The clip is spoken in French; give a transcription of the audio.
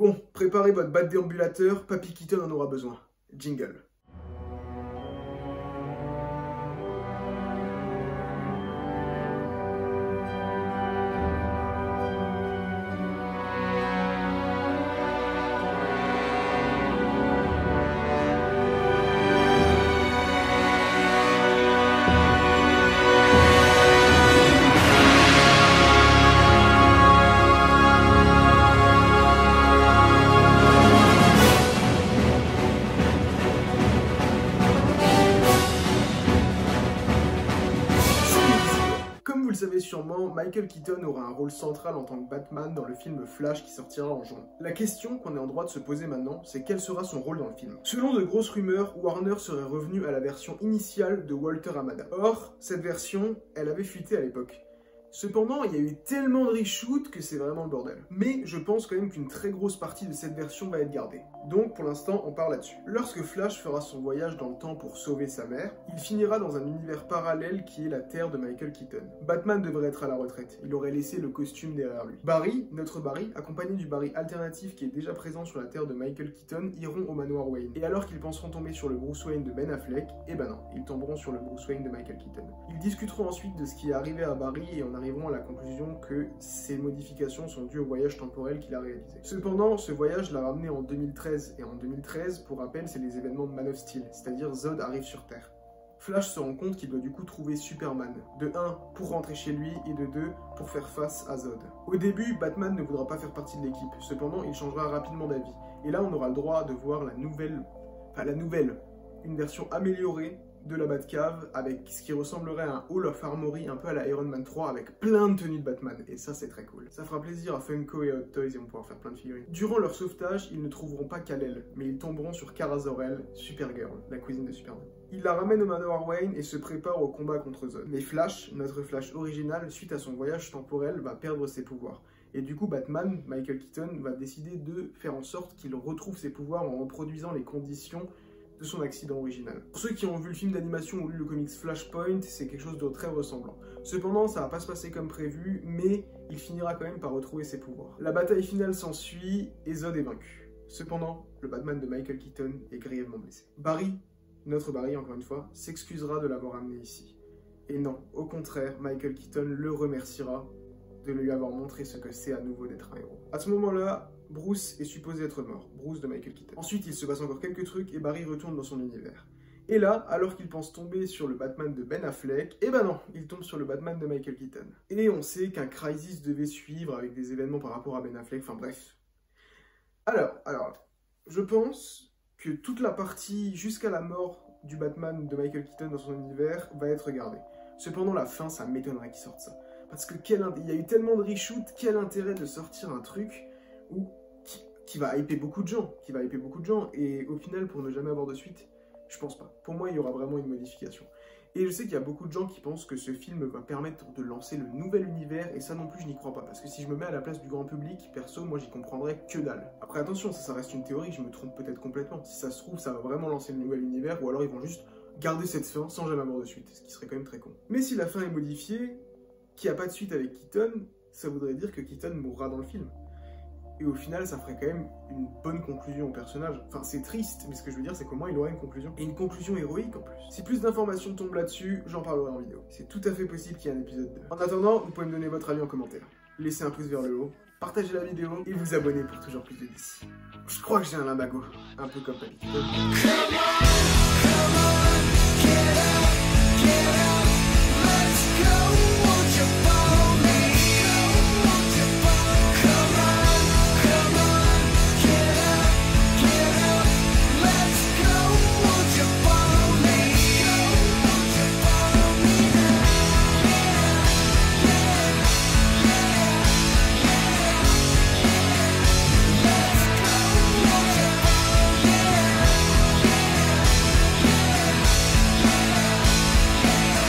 Bon, préparez votre batte déambulateur, Papy Keaton en aura besoin. Jingle. Comme vous le savez sûrement, Michael Keaton aura un rôle central en tant que Batman dans le film Flash qui sortira en juin. La question qu'on est en droit de se poser maintenant, c'est quel sera son rôle dans le film. Selon de grosses rumeurs, Warner serait revenu à la version initiale de Walter Hamada. Or, cette version, elle avait fuité à l'époque. Cependant, il y a eu tellement de reshoots que c'est vraiment le bordel. Mais je pense quand même qu'une très grosse partie de cette version va être gardée. Donc pour l'instant, on part là-dessus. Lorsque Flash fera son voyage dans le temps pour sauver sa mère, il finira dans un univers parallèle qui est la Terre de Michael Keaton. Batman devrait être à la retraite, il aurait laissé le costume derrière lui. Barry, notre Barry, accompagné du Barry alternatif qui est déjà présent sur la Terre de Michael Keaton, iront au manoir Wayne. Et alors qu'ils penseront tomber sur le Bruce Wayne de Ben Affleck, eh ben non, ils tomberont sur le Bruce Wayne de Michael Keaton. Ils discuteront ensuite de ce qui est arrivé à Barry et en arriveront à la conclusion que ces modifications sont dues au voyage temporel qu'il a réalisé. Cependant, ce voyage l'a ramené en 2013, et en 2013, pour rappel, c'est les événements de Man of Steel, c'est-à-dire Zod arrive sur Terre. Flash se rend compte qu'il doit du coup trouver Superman, de 1 pour rentrer chez lui et de 2 pour faire face à Zod. Au début, Batman ne voudra pas faire partie de l'équipe, cependant il changera rapidement d'avis. Et là on aura le droit de voir une version améliorée de la Batcave avec ce qui ressemblerait à un Hall of Armory un peu à la Iron Man 3 avec plein de tenues de Batman et ça c'est très cool. Ça fera plaisir à Funko et Hot Toys et on pourra faire plein de figurines. Durant leur sauvetage, ils ne trouveront pas Kal-El, mais ils tomberont sur Kara Zor-El, Supergirl, la cousine de Superman. Ils la ramènent au manoir Wayne et se préparent au combat contre Zod. Mais Flash, notre Flash original, suite à son voyage temporel, va perdre ses pouvoirs. Et du coup, Batman, Michael Keaton, va décider de faire en sorte qu'il retrouve ses pouvoirs en reproduisant les conditions de son accident original. Pour ceux qui ont vu le film d'animation ou lu le comics Flashpoint, c'est quelque chose de très ressemblant. Cependant, ça va pas se passer comme prévu, mais il finira quand même par retrouver ses pouvoirs. La bataille finale s'ensuit et Zod est vaincu. Cependant, le Batman de Michael Keaton est grièvement blessé. Barry, notre Barry encore une fois, s'excusera de l'avoir amené ici. Et non, au contraire, Michael Keaton le remerciera de lui avoir montré ce que c'est à nouveau d'être un héros. À ce moment-là, Bruce est supposé être mort, Bruce de Michael Keaton. Ensuite, il se passe encore quelques trucs et Barry retourne dans son univers. Et là, alors qu'il pense tomber sur le Batman de Ben Affleck, eh ben non, il tombe sur le Batman de Michael Keaton. Et on sait qu'un Crisis devait suivre avec des événements par rapport à Ben Affleck, enfin bref. Alors, je pense que toute la partie jusqu'à la mort du Batman de Michael Keaton dans son univers va être gardée. Cependant, la fin, ça m'étonnerait qu'ils sortent ça. Parce que il y a eu tellement de reshoots, quel intérêt de sortir un truc qui va hyper beaucoup de gens, et au final, pour ne jamais avoir de suite, je pense pas. Pour moi, il y aura vraiment une modification. Et je sais qu'il y a beaucoup de gens qui pensent que ce film va permettre de lancer le nouvel univers, et ça non plus, je n'y crois pas. Parce que si je me mets à la place du grand public, perso, moi, j'y comprendrais que dalle. Après, attention, ça reste une théorie, je me trompe peut-être complètement. Si ça se trouve, ça va vraiment lancer le nouvel univers, ou alors ils vont juste garder cette fin sans jamais avoir de suite, ce qui serait quand même très con. Mais si la fin est modifiée, qu'il n'y a pas de suite avec Keaton, ça voudrait dire que Keaton mourra dans le film. Et au final, ça ferait quand même une bonne conclusion au personnage. Enfin, c'est triste, mais ce que je veux dire, c'est qu'au moins, il aura une conclusion. Et une conclusion héroïque, en plus. Si plus d'informations tombent là-dessus, j'en parlerai en vidéo. C'est tout à fait possible qu'il y ait un épisode 2. En attendant, vous pouvez me donner votre avis en commentaire. Laissez un pouce vers le haut, partagez la vidéo et vous abonnez pour toujours plus de DC. Je crois que j'ai un limbago, un peu comme Papy Keaton.